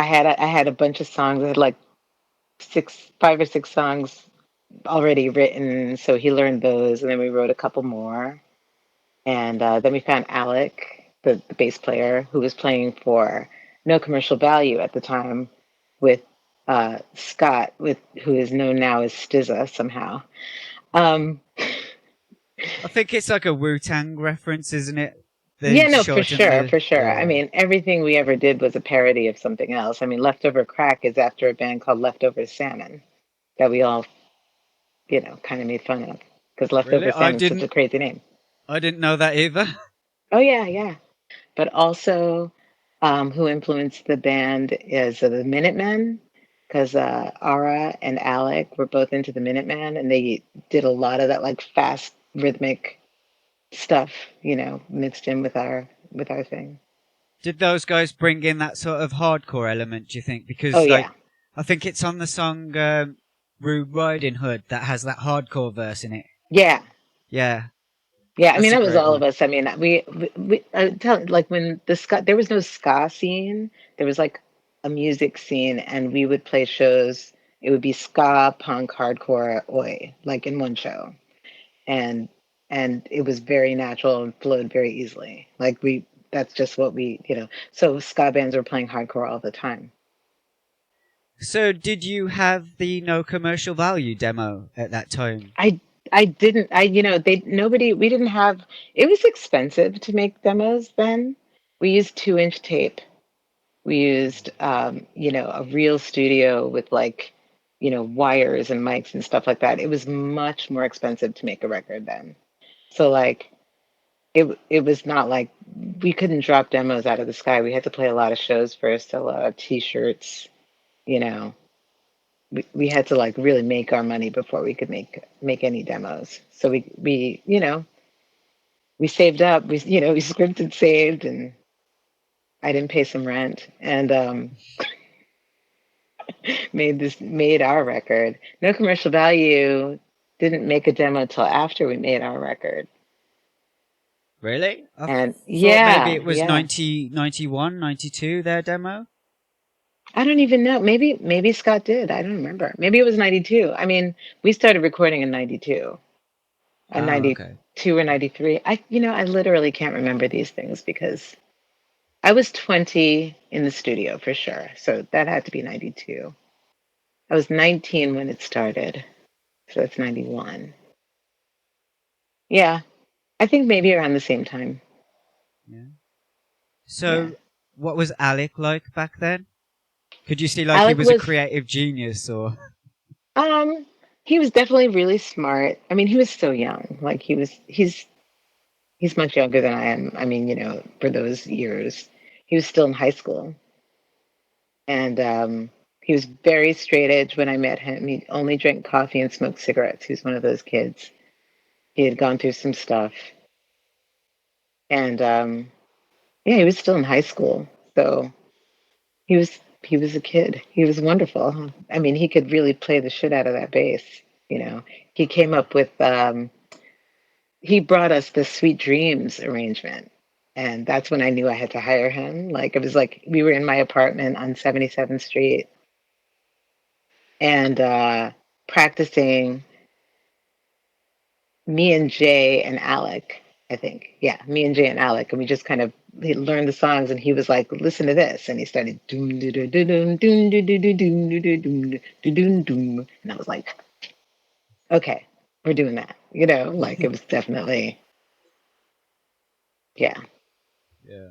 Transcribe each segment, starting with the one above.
I had a bunch of songs. I had like 5 or 6 songs already written, so he learned those, and then we wrote a couple more. And then we found Alec, the bass player, who was playing for No Commercial Value at the time with Scott, who is known now as Stizza somehow. Um, I think it's like a Wu-Tang reference, isn't it? They yeah, no, for shortened sure, the for sure. I yeah. mean, everything we ever did was a parody of something else. I mean, Leftover Crack is after a band called Leftover Salmon that we all, kind of made fun of because Really? Leftover Salmon is such a crazy name. I didn't know that either. Oh yeah, yeah. But also, who influenced the band is the Minutemen, because Ara and Alec were both into the Minutemen, and they did a lot of that like fast rhythmic stuff, mixed in with our thing. Did those guys bring in that sort of hardcore element, do you think? Oh Because, like, yeah, I think it's on the song Rude Riding Hood that has that hardcore verse in it. yeah, Yeah, yeah. I mean, that's a that was great all of one. us. I mean, like when the ska, there was no ska scene. There was like a music scene, and we would play shows. It would be ska, punk, hardcore, oi, like in one show. and and it was very natural and flowed very easily. Like that's just what So ska bands were playing hardcore all the time. So, did you have the No Commercial Value demo at that time? I I didn't I they nobody we didn't have. It was expensive to make demos then. We used 2-inch tape. We used a real studio with like wires and mics and stuff like that. It was much more expensive to make a record then. So like it was not like we couldn't drop demos out of the sky. We had to play a lot of shows first, a lot of t-shirts, you know. We had to like really make our money before we could make any demos. So we saved up. We scripted, saved, and I didn't pay some rent and made our record. No Commercial Value didn't make a demo till after we made our record. Really? And Thought maybe yeah, it was yeah. 91, 92. Their demo? I don't even know. Maybe Scott did. I don't remember. Maybe it was 92. I mean, we started recording in 92. And Oh, okay. 92 or 93. I literally can't remember these things because I was 20 in the studio for sure. So that had to be 92. I was 19 when it started. So that's 91. Yeah, I think maybe around the same time. Yeah. Yeah. So, what was Alec like back then? Could you see like he Alec was a was creative genius or? um he was definitely really smart. I mean, he was so young. Like he's much younger than I am. I mean, for those years, he was still in high school, and he was very straight edge when I met him. He only drank coffee and smoked cigarettes. He was one of those kids. He had gone through some stuff, and yeah, he was still in high school, so he was a kid. He was wonderful. I mean, he could really play the shit out of that bass. He came up with he brought us the Sweet Dreams arrangement. And that's when I knew I had to hire him. Like it was like we were in my apartment on 77th Street and practicing, me and Jay and Alec, I think. Yeah, me and Jay and Alec. And we just kind of he learned the songs and he was like, listen to this. And he started doom doo doo doo doom doom doo doo doo doom doo doo doom doo doom doom. And I was like, okay, we're doing that. Like it was definitely, yeah. Yeah.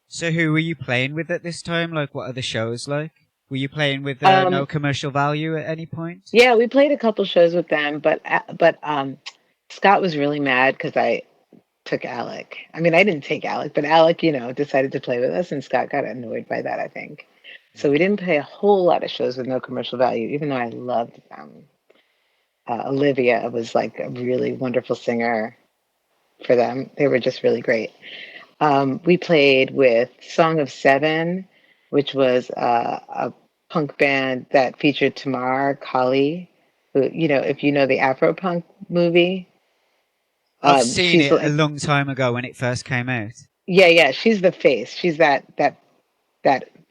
So who were you playing with at this time? Like, what are the shows like? Were you playing with No Um, Commercial Value at any point? Yeah, we played a couple shows with them, but Scott was really mad because I took Alec. I mean, I didn't take Alec, but Alec, decided to play with us, and Scott got annoyed by that, I think. So we didn't play a whole lot of shows with no commercial value, even though I loved them. Olivia was like a really wonderful singer for them. They were just really great. We played with Song of Seven, which was a punk band that featured Tamar Kali, who, if you know the Afro punk movie, I've seen she's it a like, long time ago when it first came out. yeah, yeah, she's the face. She's that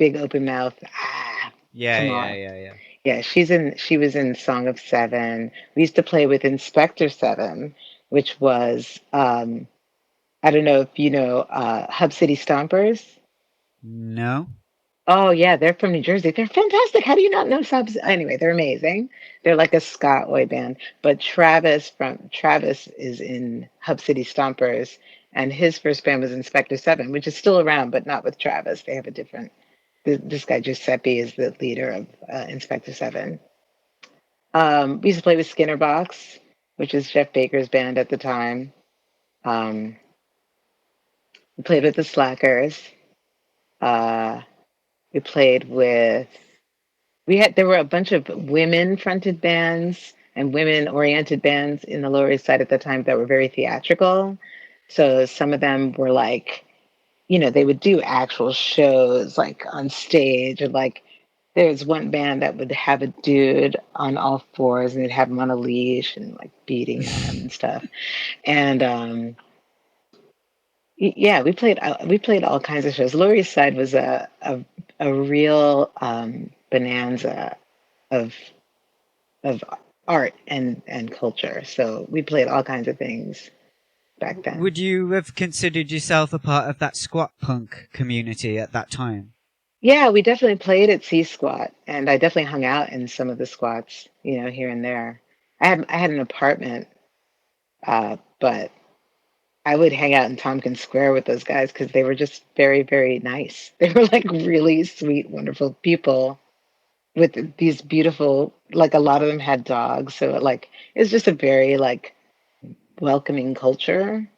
big open mouth. Ah, Yeah, come yeah, on. yeah, yeah. Yeah, she was in Song of Seven. We used to play with Inspector Seven, which was I don't know if you know Hub City Stompers. No. Oh yeah, they're from New Jersey. They're fantastic. How do you not know Subs? Anyway, they're amazing. They're like a ska oi band. But Travis is in Hub City Stompers, and his first band was Inspector Seven, which is still around, but not with Travis. They have a different. This guy Giuseppe is the leader of Inspector Seven. We used to play with Skinner Box, which is Jeff Baker's band at the time. Um, we played with the Slackers. Uh, we played with we had there were a bunch of women fronted bands and women oriented bands in the Lower East Side at the time that were very theatrical. So some of them were like, they would do actual shows like on stage, or like there's one band that would have a dude on all fours and they'd have him on a leash and like beating him and stuff. And yeah, we played all kinds of shows. Lower East Side was a real bonanza of of art and culture. So we played all kinds of things back then. Would you have considered yourself a part of that squat punk community at that time? Yeah, we definitely played at C Squat, and I definitely hung out in some of the squats, here and there. I had an apartment, but I would hang out in Tompkins Square with those guys because they were just very, very nice. They were like really sweet, wonderful people with these beautiful, like a lot of them had dogs, so like it's just a very like welcoming culture,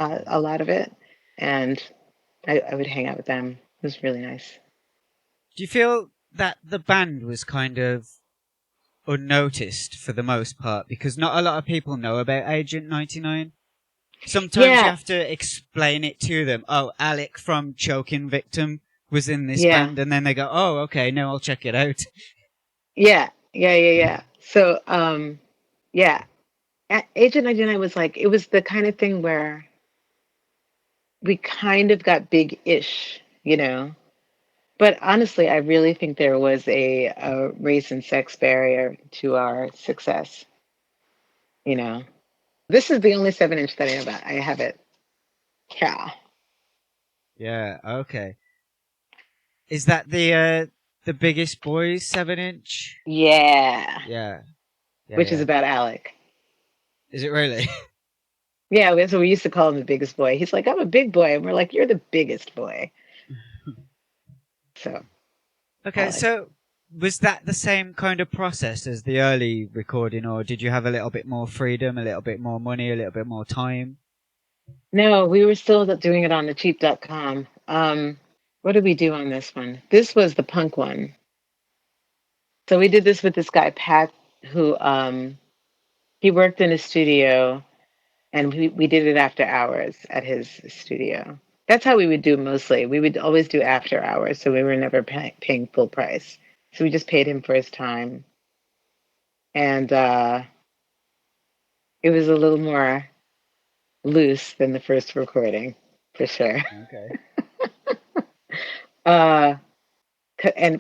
a lot of it, and I would hang out with them. It was really nice. Do you feel that the band was kind of unnoticed for the most part because not a lot of people know about Agent 99? Sometimes you Yeah, have to explain it to them. Oh, Alec from Choking Victim was in this yeah, band, and then they go, "Oh, okay, now I'll check it out." yeah. So, yeah, Agent 99 was like, it was the kind of thing where we kind of got big-ish. But honestly, I really think there was a race and sex barrier to our success, you know. This is the only 7-inch that I know about. I have it. Yeah. Yeah, okay. Is that the biggest boys 7-inch? Yeah. Yeah, yeah, Which is yeah. about Alec. Is it really? Yeah, so we used to call him the biggest boy. He's like, I'm a big boy. And we're like, you're the biggest boy. So, Okay, Alec. so was that the same kind of process as the early recording, or did you have a little bit more freedom, a little bit more money, a little bit more time? No, we were still doing it on the cheap.com. What did we do on this one? This was the punk one. So we did this with this guy, Pat, who he worked in a studio and we did it after hours at his studio. That's how we would do mostly. We would always do after hours, so we were never paying full price. So we just paid him for his time. And it was a little more loose than the first recording, for sure. Okay. Uh,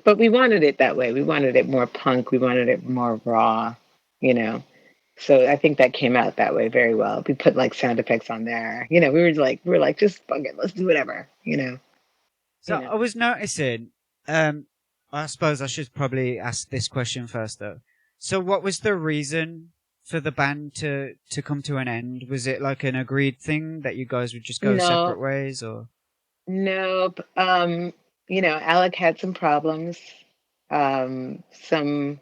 but we wanted it that way. We wanted it more punk. We wanted it more raw, you know. So I think that came out that way very well. We put like sound effects on there. We were like, just fuck it, let's do whatever, you know. So You I know. was noticing, um, I suppose I should probably ask this question first though. So what was the reason for the band to come to an end? Was it like an agreed thing that you guys would just go separate No, ways or? nope. Alec had some problems. Some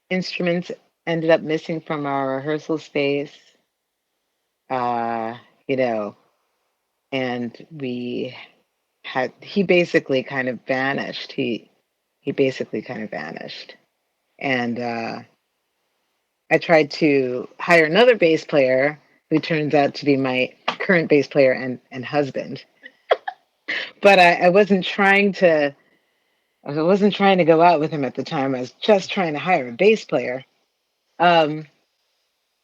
instruments ended up missing from our rehearsal space. Uh, you know, and he basically kind of vanished. He basically kind of vanished. And I tried to hire another bass player who turns out to be my current bass player and husband. But I wasn't trying to go out with him at the time. I was just trying to hire a bass player. Um,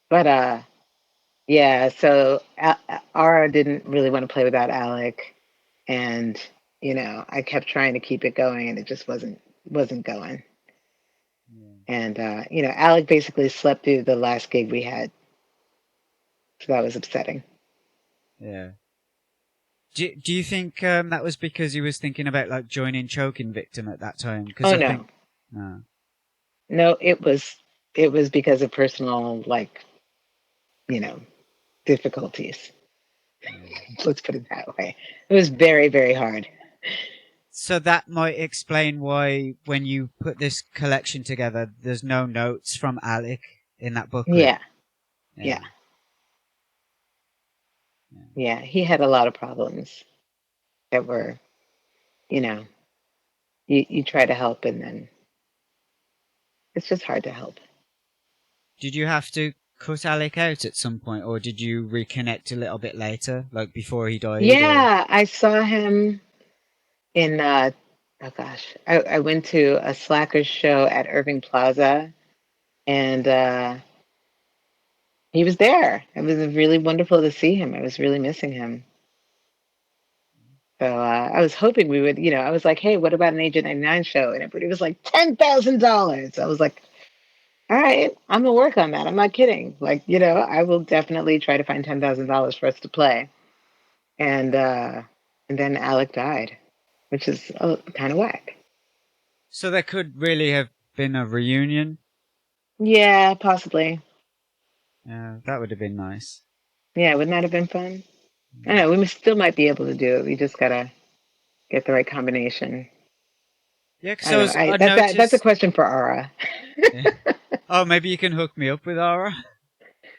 but yeah, so Ara didn't really want to play without Alec, and I kept trying to keep it going, and it just wasn't going. Yeah. And Alec basically slept through the last gig we had, so that was upsetting. Yeah. Do you think that was because he was thinking about like joining Choking Victim at that time? Because Oh I think no, no. no, it was because of personal, like, you know difficulties. Yeah. Let's put it that way. It was very, very hard. So that might explain why when you put this collection together, there's no notes from Alec in that booklet. Yeah, Yeah. yeah, Yeah. yeah. He had a lot of problems that were, you know, you try to help, and then it's just hard to help. Did you have to cut Alec out at some point, or did you reconnect a little bit later, like before he died, or? Yeah, I saw him in oh gosh, I went to a Slackers show at Irving Plaza, and he was there. It was really wonderful to see him. I was really missing him. So I was hoping we would, I was like, hey, what about an Agent 99 show? And everybody was like, $10,000. I was like, all right, I'm gonna work on that. I'm not kidding. Like, I will definitely try to find $10,000 for us to play. And and then Alec died, which is kind of whack. So there could really have been a reunion. Yeah, possibly. Yeah, that would have been nice. Yeah, wouldn't that have been fun? I don't know. Still might be able to do it. We just gotta get the right combination. Yeah, because I don't know. I That's a noticed. question for Aura. Yeah. Oh, maybe you can hook me up with Aura.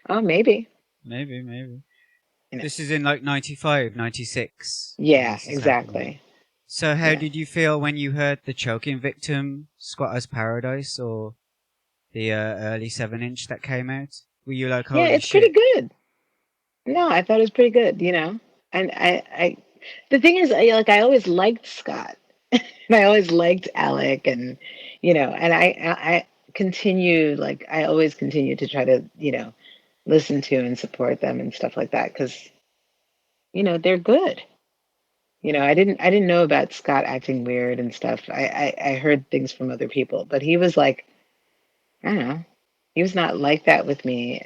Oh, maybe. Maybe. You know. This is in like 95, 96 when Yeah, this is happening. exactly. So how Yeah. did you feel when you heard the Choking Victim Squatter's Paradise or the early 7-inch that came out? Were you like, Yeah, holy it's pretty shit? good. No, I thought it was pretty good. And the thing is, I always liked Scott, and I always liked Alec, and and I continue, like, I always continue to try to listen to and support them and stuff like that, because they're good. I didn't know about Scott acting weird and stuff. I heard things from other people, but he was like, I don't know. He was not like that with me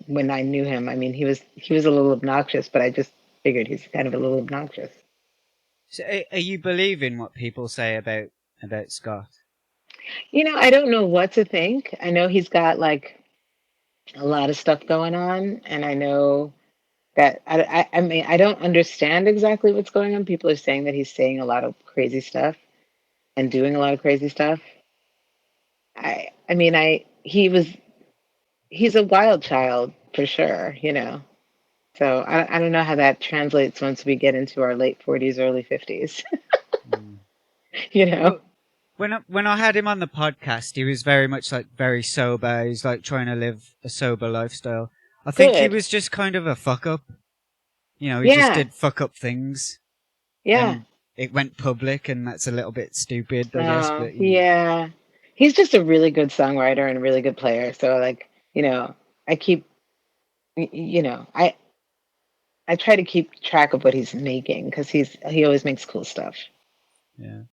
when I knew him. I mean, he was a little obnoxious, but I just figured he's kind of a little obnoxious. So are you believing what people say about Scott? I don't know what to think. I know he's got, like, a lot of stuff going on, and I know that I mean, I don't understand exactly what's going on. People are saying that he's saying a lot of crazy stuff and doing a lot of crazy stuff. I mean, he's a wild child for sure. So I don't know how that translates once we get into our late 40s, early 50s. Mm. you know? Well, when I had him on the podcast, he was very much like very sober. He's like trying to live a sober lifestyle. I think he Good. was just kind of a fuck up. He just Yeah. did fuck up things, Yeah. and it went public, and that's a little bit stupid, I guess. But Yeah. He's just a really good songwriter and a really good player. So, like, I keep, I try to keep track of what he's making, because he always makes cool stuff. yeah.